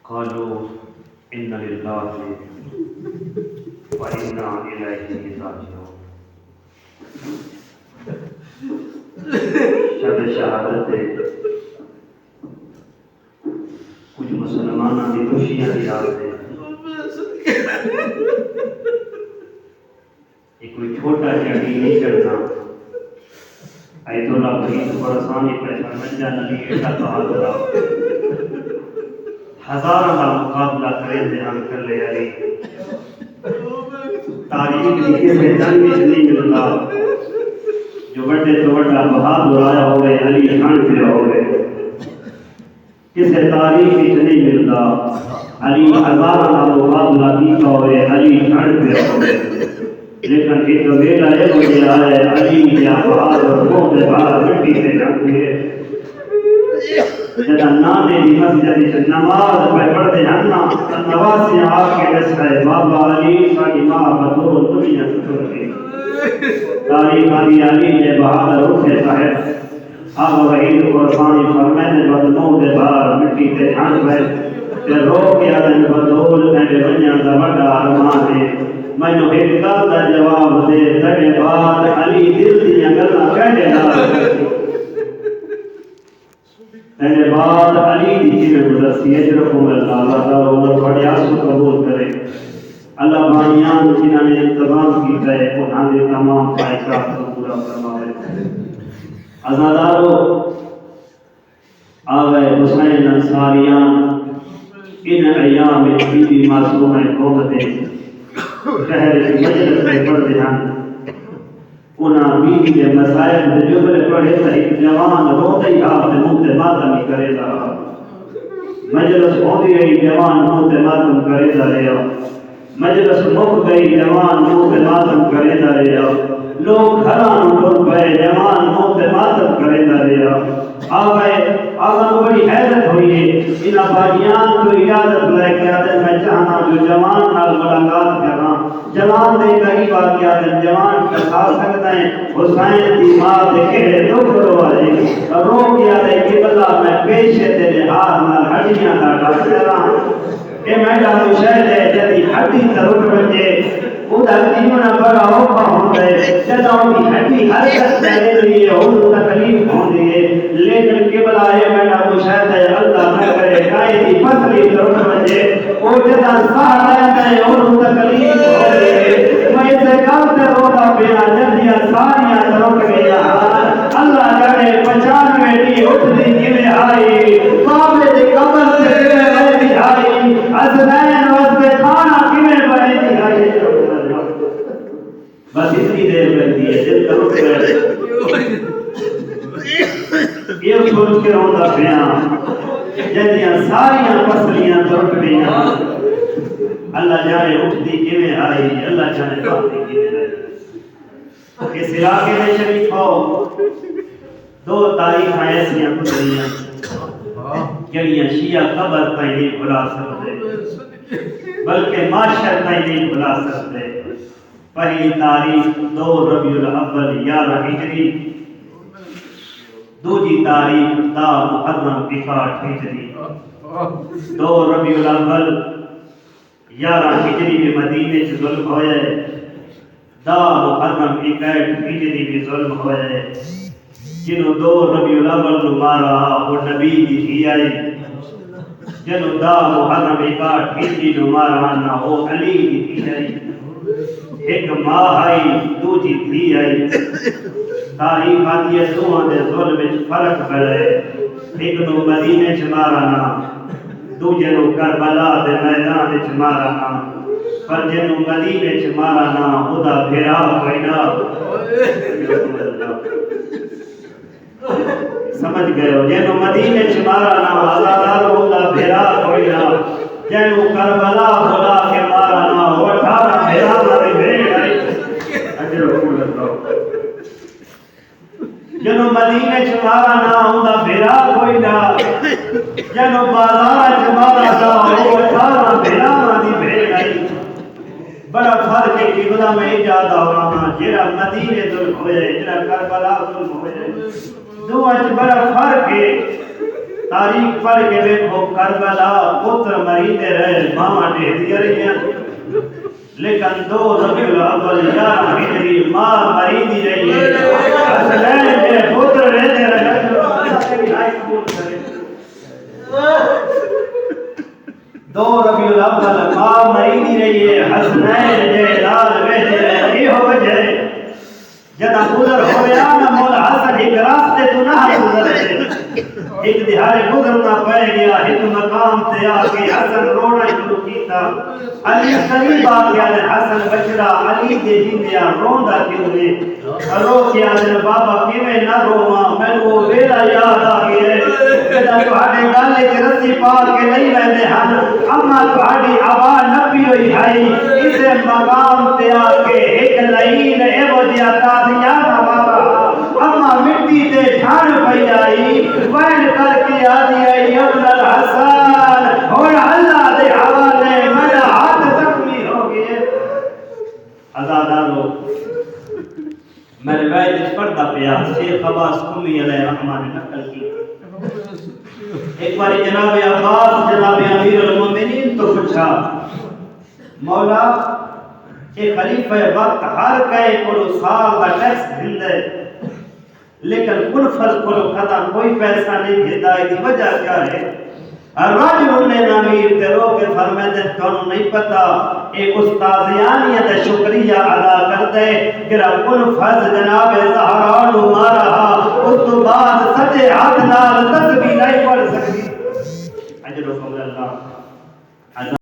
قالوا إن لله وإنا إليه راجعون. شب شہادت کچھ مسلمانوں کی خوشیاں کی رات ہے. یہ کوئی چھوٹا جڑی نہیں چڑھنا. ایت اللہ فرید خراسانی پہ سمجھا نبی ایسا بہادر ہزاروں کا مقابلہ کریں دے ہم کر لے علی. تاریخ کی کسی جنگ میں نہیں ملتا جو بڑے تو بڑا بہادر آیا ہوئے علی خان پہ ہوئے. کسی تاریخ میں نہیں ملتا علی ہزاروں کا مقابلہ کیتا ہوئے علی خان پہ ہوئے. لیکن ایک ویلا یہ مجھے آئے علی یا بہادر موت باہر مٹی سے جاتی ہے. جدا نانے دی مسجد سے نماز پہ پڑھتے جانا نواسی آپ کے دس ہے بابا علی ساڑی ماں بدور دنیا سکر کی تاریخ علی یہ بہادر اٹھے صاحب آب وحید قربانی فرمائنے بدموں دے باہر مٹی تے جان پہ تے رو کے آدن بدور تیرے بنیاں دا بڑا ارمان ہے. میں نے ایک گل دا جواب دے تیرے بعد علی دل دیا گلاں کہنے لگا. میرے بعد علی دی چیزیں گزرتی ہے جرکم اللہ تعالیٰ بڑے آسو قبول کرے. اللہ بانیان جنہوں نے انتظام کیتا ہے انہاں دے تمام خواہشات کو پورا فرمائے. عزادارو آوے حسین انصاریان ان ایام بی بی معصوم قومتیں شہر کی مجلس میں پڑھتے ہیں. انہاں بیوی کے مسائل میں جملے پڑھے تھا ایک جوان روتے ہی آپ نے منہ تے ماتم ہی کرے رہا. مجلس ہوتی رہی جوان منہ تے ماتم کرے رہا. مجلس مک گئی جوان منہ تے ماتم کرے رہا. لوگ گھران ٹر پئے جوان منہ تے ماتم کرے رہا. آگے بڑی حیرت ہوئی ہے. انہاں باجیان کو اجازت لے کے آتے میں چاہنا جو جوان نال ملاقات کرنا جوان دے قریب آ کے آتے جوان بتا سکتا ہے حسین دی ماں دے کہے دکھ رو آئے رو کیا دے کہ اللہ میں پیشے تیرے ہاتھ نال ہڈیاں دا ڈاکٹر کہ میں ڈاکٹر شہد ہے جدی ہڈی ضرور بچے ادھر جیونا بڑا اوکھا ہوتا ہے جدوں کی ہڈی حرکت کرنے لیے ان تکلیف ہوتی ہے. لیکن قبلہ ہے میں ڈاکٹر شہد ہے اللہ نہ کرے گائے دی پتلی ضرور بچے وہ جدا ساہ رہتا ہے ان تکلیف ہوتی ہے. میں اسے کالتے روتا پینا جدیاں ساریاں ضرور گیا. اللہ کرے 95 دی اٹھ دی گلے آئی کعبے دی قبر سے گلے بھی آئی حسنین واسطے کھانا کمیں بنے دی آئی. بس اتنی دیر لگتی ہے دل کا رک گئے. یہ سوچ کے روتا پیا جدیاں ساریاں پسلیاں ضرور گیا. اللہ جانے اٹھتی کیویں آئی اللہ جانے باتی کیویں آئی. اس علاقے میں شریف ہو دو تاریخ ایسیاں گزریاں جڑیاں شیعہ قبر تائیں نہیں بھلا سکتے بلکہ معاشر تائیں نہیں بھلا سکتے. پہلی تاریخ 2 ربیع الاول 11 ہجری. دوسری تاریخ 10 محرم 61 ہجری. 2 ربیع الاول 11 ہجری میں مدینے سے ظلم ہوئے. 10 محرم 61 ہجری میں ظلم ہوئے. جنہوں 2 ربیع الاول نو مارا وہ نبی دی تھی آئی. جنہوں 10 محرم 61 ہجری نو مارا نہ وہ علی دی تھی آئی. ایک ماں آئی دوجی تھی آئی. تاریخ آتی ہے دوہاں دے ظلم وچ فرق پڑے. ایک نو مدینے چ مارا نا دوجے نو کربلا دے میدان وچ مارا نا پر جنوں مدینے چ مارا نا خدا پھیرا پیدا. سمجھ گئے ہو جنوں مدینے چ مارا نا آزادار خدا پھیرا پیدا. جنوں کربلا خدا کے مارا نا وہ 18 پھیرا مارے بھیڑ آئی. اجر رسول اللہ جنوں مدینے چ مارا نا ہوندا پھیرا پیدا. جنوں بازار چ مارا نا وہ 18 پھیرا ماری بھیڑ آئی. بڑا فرق ہے کہ خدا میں ایجاد ہونا جڑا مدینے ظلم ہوئے جڑا کربلا ظلم ہوئے دو اج بڑا فرق ہے. تاریخ پڑھ کے دیکھو کربلا پتر مریدے رہے ماں ڈھیڑی رہی لیکن 2 ربیع الاول 11 ہجری ماں مریدی رہی ہے حسنین میرے پتر رہتے رہے دو ربیع الاول ماں مریدی رہی ہے حسنین میرے لال رہتے رہے یہ ہو وجہ جدا گزر ہویا نہ مولا حسن ایک راستے تو نہ گزر ایک دہاڑے گزرنا پہ گیا ایک مقام تے آگے حسن رونا شروع کیتا علی قریب آ گیا حسن بچڑا علی دے جیندیا روندا کیوں ہے رو کے آدھے بابا کیویں نہ رواں مینوں ویلا یاد آ گیا جدا تہاڈے گالے تے رسی پا کے نہیں ویندے ہن اما تہاڈی آواز نپی ہوئی ہے اسے مقام تے آ کے ایک لائن ایو جیا تازیاں بابا اما مٹی تے جھاڑ پئی آئی وین کر کے آدھی آئی ابن الحسن اور اللہ دے حوالے میرا ہاتھ زخمی ہو گئے آزادارو میں روایت اس پڑھتا پیا شیخ عباس قمی علیہ رحمہ نے نقل کی ایک بار جناب عباس جناب امیر المومنین تو پوچھا مولا اے خلیفہ وقت ہر کئے کو سال کا ٹیکس بھندے لیکن کلفت کو قطع کوئی پیسہ نہیں دیتا ہے کی وجہ کیا ہے الرجل نے امیر تیرو کے فرمائے تو نہیں پتا ایک استاذیانیت شکریہ ادا کرتے کہ کلفت جناب زہرا نو مارا اس تو بعد سجے ہاتھ نال تسبیح نہیں پڑھ سکتی اجر اللہ